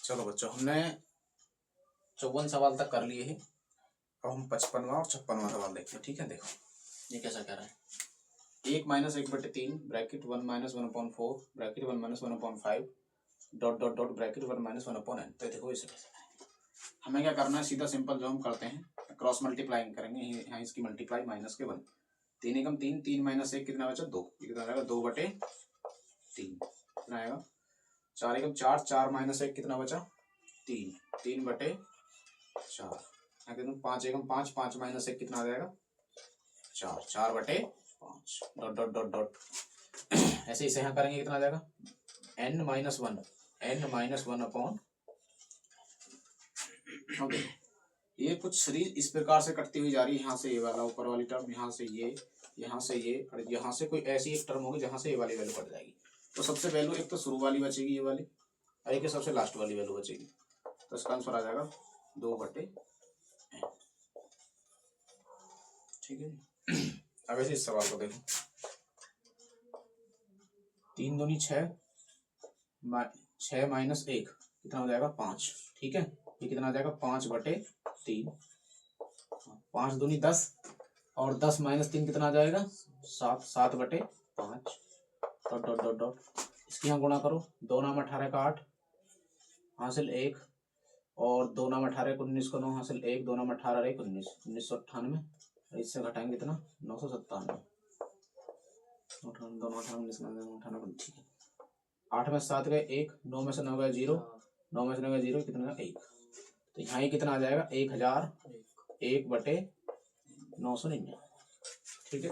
चलो बच्चों, हमने 54 सवाल तक कर लिए हैं। अब हम 55वां और 56वां सवाल देखते हैं। ठीक है, देखो ये कैसा कह रहा है। 1 - 1/3 bracket 1 - 1/4 bracket 1 - 1/5 dot dot dot bracket 1 - 1/n। तो देखो इसे कैसे हमें क्या करना है, सीधा सिंपल जो हम करते हैं क्रॉस मल्टीप्लाइंग करेंगे। यहाँ इसकी मल्टीप्लाई माइनस के 1, 3 एकम 3, 3 - 1 कितना बचा 2, ये कितना आएगा 2/3 कितना आएगा 4 एकम 4, 4 - 1 कितना बचा 3, 3/4। यहाँ कितना 5 एकम 5, 5 - 1 कितना आ जाएगा 4, 4/5 डॉट डॉट डॉट डॉट। ऐसे इसे यहाँ करेंगे कितना आ जाएगा n - 1 अपॉन। ये कुछ सीरीज इस प्रकार से कटती हुई जा रही है। यहाँ से ये वाला ऊपर वाली टर्म, यहाँ से ये, यहाँ से ये, और यहाँ से कोई ऐसी एक टर्म होगी जहाँ से ये वाली वैल्यू कट जाएगी। तो सबसे वैल्यू एक तो शुरू वाली बचेगी ये वाली, और एक सबसे लास्ट वाली वैल्यू बचेगी। तो इसका आंसर आ जाएगा 2/n। ठीक है। अब ऐसे इस सवाल को देखो, 3 दूनी 6, 6 - 1 कितना हो जाएगा 5। ठीक है, ये कितना आ जाएगा 5/3। 5 दूनी 10 और 10 - 3 कितना आ जाएगा 7, 7/5 डॉट डॉट डॉट डॉट। इसकी यहाँ गुणा करो, 2 नाम 18 का 8 हासिल 1, और 2 नाम 18 को 19 को 9 हासिल 1, 2 नाम 18 1 19, 1998। इससे घटाएंगे कितना 997। 2 18 19 98। ठीक है, 8 में 7 गए 1, 9 में से 9 गए 0, 9 में से 9 गए 0, कितना 1। तो यहाँ ये कितना आ जाएगा 1001/999। ठीक है।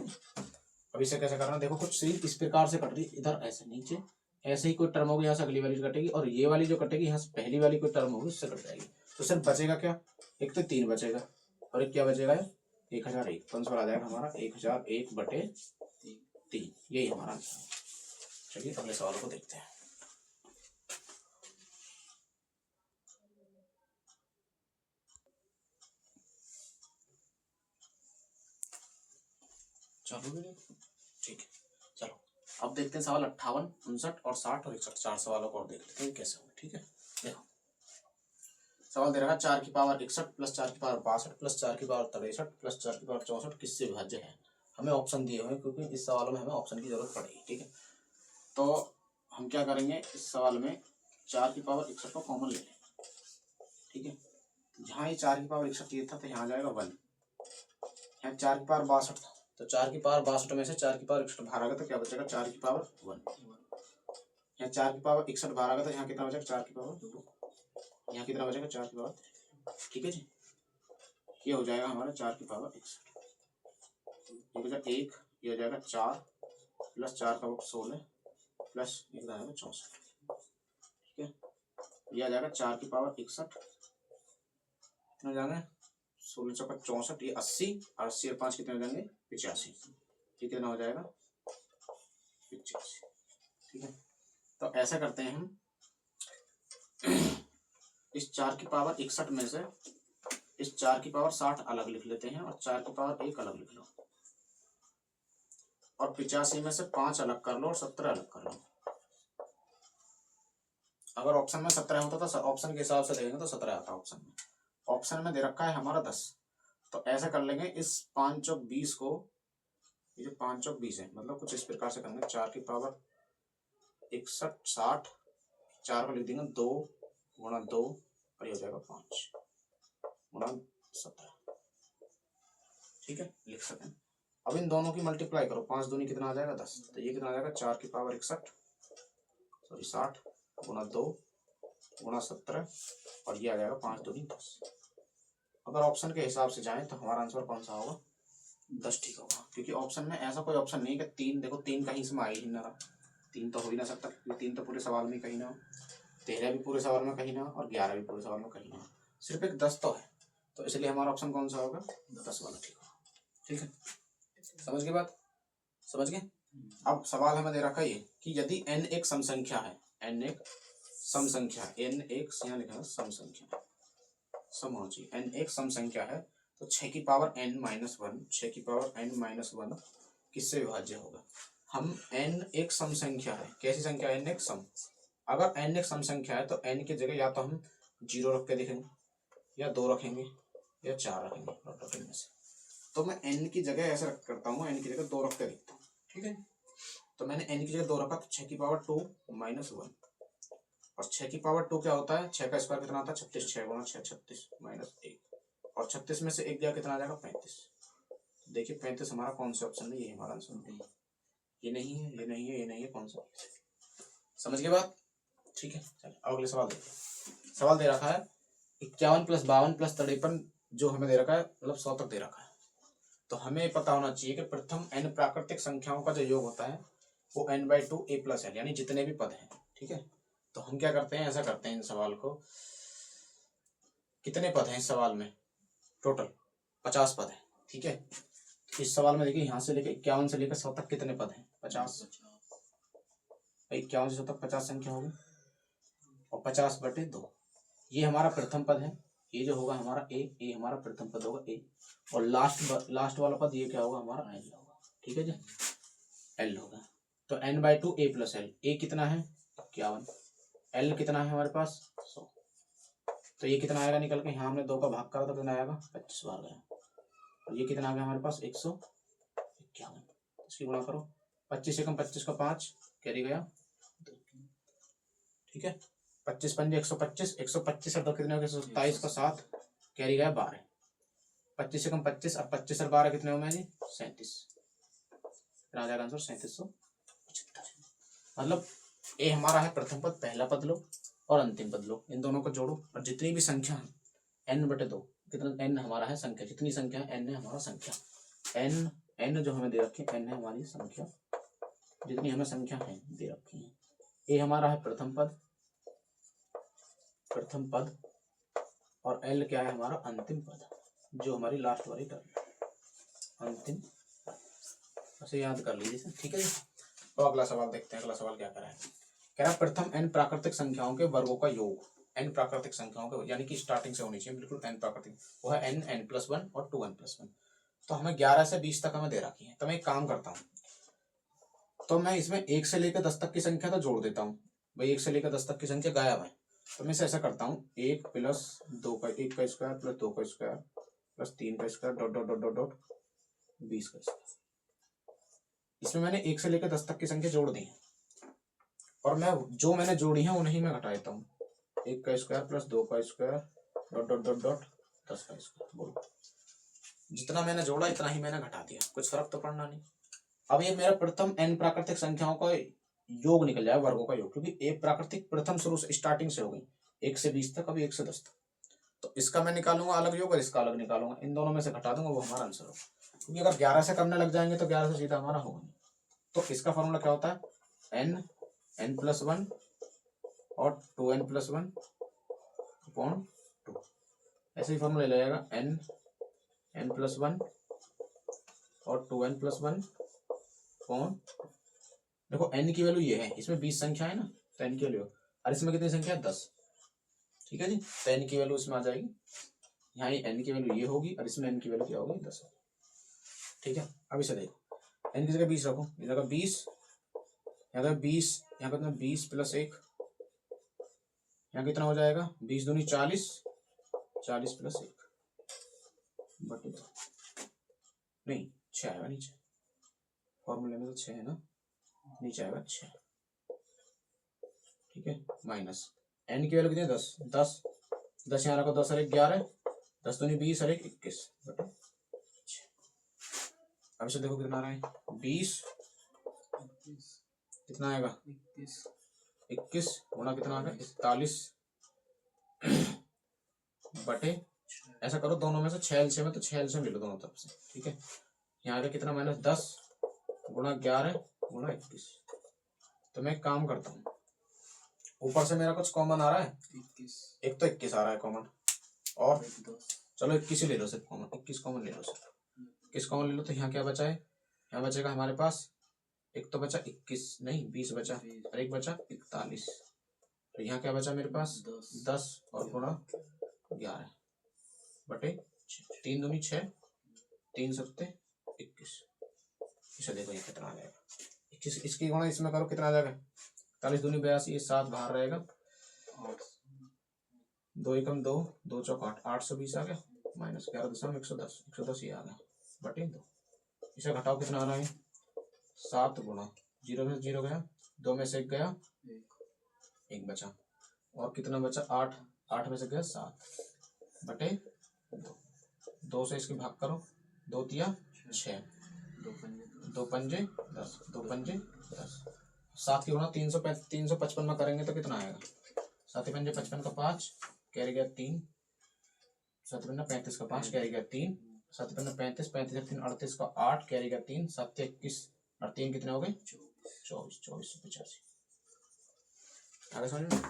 अब इसे कैसे करना, देखो कुछ सीरीज इस प्रकार से कट रही, इधर ऐसे नीचे ऐसे ही कोई टर्म होगी, यहाँ से अगली वाली कटेगी, और ये वाली जो कटेगी यहाँ से पहली वाली कोई टर्म होगी उससे कट जाएगी। तो सिर्फ बचेगा क्या, एक तो 3 बचेगा और एक क्या बचेगा 1001। तो आंसर आ जाएगा हमारा 1001/3। यही हमारा आंसर। चलिए अगले सवाल को देखते हैं। चलो ठीक है, चलो अब देखते हैं सवाल 58, 59 और 60 और 61। 4 सवालों को और देख लेते हैं कैसे होंगे। ठीक है, देखो सवाल दे रखा है 4 की पावर 61 प्लस 4 की पावर 62 प्लस 4 की पावर 63 प्लस 4 की पावर 64 किससे विभाज्य है। हमें ऑप्शन दिए हुए हैं क्योंकि इस सवालों में हमें ऑप्शन की जरूरत पड़ेगी। ठीक है, तो हम क्या करेंगे, इस सवाल में 4 की पावर 61 को कॉमन ले लें। ठीक है, जहाँ ये 4 की पावर 61 ये था तो यहाँ आ जाएगा 1। यहाँ 4 की पावर 62 था, तो 4 की पावर 62 में से 4 की पावर 61 बाहर आ गया तो क्या बचेगा 4 की पावर 1। यहाँ 4 की पावर 61 बाहर आ गया तो यहाँ कितना बचेगा 4 की पावर 2। यहाँ कितना बचेगा 4 की पावर 3। ठीक है जी, ये हो जाएगा हमारा 4 की पावर 61। ये बचा 1, ये हो जाएगा 4 प्लस 4 का 16 प्लस ये कितना आएगा 64। ठीक है, ये आ जाएगा 4 की पावर 61 कितना जाएगा 16 चौका 64, ये 80 और 80 और 5 कितने हो जाएंगे 85। ये कितना हो जाएगा 85। ठीक है, तो ऐसा करते हैं हम इस 4 की पावर 61 में से इस 4 की पावर 60 अलग लिख लेते हैं और 4 की पावर 1 अलग लिख लो, और 85 में से 5 अलग कर लो और 17 अलग कर लो। अगर ऑप्शन में 17 होता तो ऑप्शन के हिसाब से देखेंगे तो 17 आता ऑप्शन में। ऑप्शन में दे रखा है हमारा 10। तो ऐसा कर लेंगे, इस 5 चौक 20 को, ये जो 5 चौक 20 है मतलब कुछ इस प्रकार से करेंगे, 4 की पावर 61 60, 4 को लिख देंगे 2 गुणा 2 और ये हो जाएगा 5 गुणा 17। ठीक है, लिख सकते हैं। अब इन दोनों की मल्टीप्लाई करो, 5 दूनी कितना आ जाएगा 10, तो ये कितना आ जाएगा 4 की पावर 60 गुणा 2 गुणा 17 और ये आ जाएगा 5 दूनी 10। अगर ऑप्शन के हिसाब से जाएं तो हमारा आंसर कौन सा होगा 10। ठीक होगा, क्योंकि ऑप्शन में ऐसा कोई ऑप्शन नहीं है कि 3, देखो 3 कहीं इसमें आ ही नहीं रहा, 3 तो हो ही ना सकता क्योंकि 3 तो पूरे सवाल में कहीं ना, 13 भी पूरे सवाल में कहीं ना और 11 भी पूरे सवाल में कहीं ना, सिर्फ एक 10 तो है। तो इसलिए हमारा ऑप्शन कौन सा होगा 10 वाला। ठीक होगा। ठीक है, समझ गए बात, समझ गए। अब सवाल हमें दे रखा है ये कि यदि n एक सम संख्या है, n एक सम संख्या, n एक यहाँ लिखा है सम संख्या, सम होना चाहिए, n एक सम संख्या है तो 6 की पावर n - 1, 6 की पावर n - 1 किससे विभाज्य होगा। हम n एक सम संख्या है, कैसी संख्या है n एक सम, अगर n एक सम संख्या है तो n की जगह या तो हम 0 रख के देखेंगे, या 2 रखेंगे, या 4 रखेंगे डॉट में से। तो मैं n की जगह ऐसे रख करता हूँ, n की जगह 2 रख के देखता हूँ, ठीक है। तो मैंने n की जगह 2 रखा, तो 6 की पावर 2 माइनस 1, और 6 की पावर 2 क्या होता है, 6 का स्क्वायर कितना आता है 36, 6 गुणा 6 36 माइनस 1, और 36 में से 1 गया कितना आ जाएगा 35। देखिए 35 हमारा कौन से ऑप्शन में, ये हमारा आंसर है, ये नहीं है, ये नहीं है, ये नहीं है, कौन सा, समझ गए बात, ठीक है। चलिए अगले सवाल देखिए। सवाल दे रखा है 51 + 52 + 53, जो हमें दे रखा है मतलब 100 तक दे रखा है। तो हमें पता होना चाहिए कि प्रथम n प्राकृतिक संख्याओं का जो योग होता है वो n/2 a + l, यानी जितने भी पद हैं, ठीक है। तो हम क्या करते हैं, ऐसा करते हैं, इन सवाल को, कितने पद हैं इस सवाल में, टोटल 50 पद है, ठीक है। इस सवाल में देखिए यहाँ से लेकर 51 से लेकर 100 तक कितने पद हैं, 50। 51 से 100 तक 50 संख्या होगी, और 50/2 ये हमारा प्रथम पद है, ये जो होगा हमारा a, ये हमारा प्रथम पद होगा a, और लास्ट वाला पद ये क्या होगा हमारा l होगा, ठीक है जी, l होगा। तो n/2 a + l, a कितना है 51, l कितना है हमारे पास 100, तो ये कितना आएगा निकल के, यहाँ हमने 2 का भाग करा तो कितना आएगा 25 बार गया, और ये कितना आ गया हमारे पास 151, इसकी गुणा करो, 25 से कम 25 का 5 कैरी गया 2, ठीक है। 25 पंजे 125, 125 और 2 कितने हो गए 27 का 7 कैरी गया 12, 25 से कम 25 और 25 और 12 कितने हो गए जी 37, आ जाएगा आंसर 3775। मतलब ए हमारा है प्रथम पद, पहला पद लो और अंतिम पद लो, इन दोनों को जोड़ो, और जितनी भी संख्या है n/2, कितना n हमारा है संख्या, जितनी संख्या है n है हमारा संख्या, n जो हमें दे रखी है n है हमारी संख्या, जितनी हमें संख्या है दे रखी है। ए हमारा है प्रथम पद, और l क्या है हमारा अंतिम पद, जो हमारी लास्ट वाली टर्म अंतिम, उसे याद कर लीजिए, ठीक है जी। तो अगला सवाल देखते हैं, अगला सवाल क्या कह रहा है, कह रहा है प्रथम n प्राकृतिक संख्याओं के वर्गों का योग, n प्राकृतिक संख्याओं के, यानी कि स्टार्टिंग से होनी चाहिए बिल्कुल n प्राकृतिक, वो है n, n+1 और 2n+1। तो हमें 11 से 20 तक हमें दे रखी है, तो मैं एक काम करता हूँ, तो मैं इसमें 1 से लेकर 10 तक की संख्या तो जोड़ देता हूँ, भाई 1 से लेकर 10 तक की संख्या गायब है, तो मैं इसे ऐसा करता हूँ 1 + 2 का 1 का स्क्वायर + 2 का स्क्वायर + 3 का square dot dot dot dot dot 20 का स्क्वायर। इसमें मैंने 1 से लेकर 10 तक की संख्या जोड़ दी है, और मैं जो मैंने जोड़ी है उन्हीं में घटा देता हूँ, 1 का स्क्वायर + 2 का square dot dot dot dot 10 का स्क्वायर। बोलो, जितना मैंने जोड़ा इतना ही मैंने घटा दिया, कुछ फर्क तो पड़ना नहीं। अब ये मेरा प्रथम n प्राकृतिक संख्याओं का योग निकल जाएगा, वर्गों का योग, क्योंकि एक प्राकृतिक प्रथम शुरू से स्टार्टिंग से हो गई 1 से 20 तक, अभी 1 से 10 तक, तो इसका मैं निकालूंगा अलग योग और इसका अलग निकालूंगा, इन दोनों में से घटा दूंगा, वो हमारा आंसर होगा। क्योंकि अगर 11 से करने लग जाएंगे तो 11 से सीधा हमारा होगा नहीं। तो इसका फॉर्मूला क्या होता है, n, n+1 और 2n+1 अपॉन 2, ऐसे ही फॉर्मूला ले जाएगा n, n+1 और 2n+1 अपॉन, देखो n की वैल्यू ये है, इसमें 20 संख्या है ना, तो n की वैल्यू, और इसमें कितनी संख्या है 10, ठीक है जी, तो n की वैल्यू इसमें आ जाएगी, यहाँ n की वैल्यू ये होगी और इसमें n की वैल्यू क्या होगी 10, ठीक है। अब इसे देखो, n की जगह 20 रखो, इस जगह 20, यहाँ 20, यहाँ कितना 20 + 1, यहाँ कितना हो जाएगा 20 दूनी 40, 40 + 1 बटे 2, नहीं 6 आएगा नीचे, फॉर्मूले में तो 6 है ना, नीचे आएगा 6, ठीक है, माइनस n की वैल्यू कितनी है 10, 10 यहाँ रखो, 10 और 1 11, 10 दूनी 20 और 1 21 बटे 6। अब इसे देखो कितना आ रहा है 20, कितना आएगा 21 गुणा कितना आ गया 41 बटे, ऐसा करो दोनों में से 6 LCM में, तो 6 LCM ले लो दोनों तरफ से, ठीक है। यहाँ आ गया कितना -10 गुणा 11 गुणा 21। तो मैं एक काम करता हूँ, ऊपर से मेरा कुछ कॉमन आ रहा है 21, एक तो 21 आ रहा है कॉमन, और चलो 21 ही ले लो सिर्फ कॉमन, 21 कॉमन ले लो सिर्फ, 21 कॉमन ले लो, तो यहाँ क्या बचा है, यहाँ बचेगा हमारे पास, एक तो बचा 21 नहीं 20 बचा, और एक बचा 41, तो यहाँ क्या बचा मेरे पास 10 और गुणा 11 बटे 3 दूनी 6, 3 सत्ते 21। इसे देखो ये कितना आ जाएगा 21, इसकी गुणा इसमें करो कितना आ जाएगा 41 दूनी 82, 7 बाहर रहेगा, 2 एकम 2, 2 चौक 8, 820 आ गया, माइनस 11.110, 110 ये आ गया बटे 2। इसे घटाओ कितना आ रहा है, 7 गुणा 0 में 0 गया, 2 में से 1 गया, 1 बचा, और कितना बचा 8, 8 में से गया 7 बटे 2। 2 से इसके भाग करो, 2 तिया 6, 2 पंजे 10, 2 पंजे 10। 7 की गुणा 355 में करेंगे तो कितना आएगा, 7 पंजे 55 का 5 कैरी गया 3, 7 पंजे 35 का 5 कैरी गया 3, 7 पंजे 35, 35 3 38 का 8 कैरी गया 3, 7 21 और 3 कितने हो गए 24, 2485। आगे समझ में?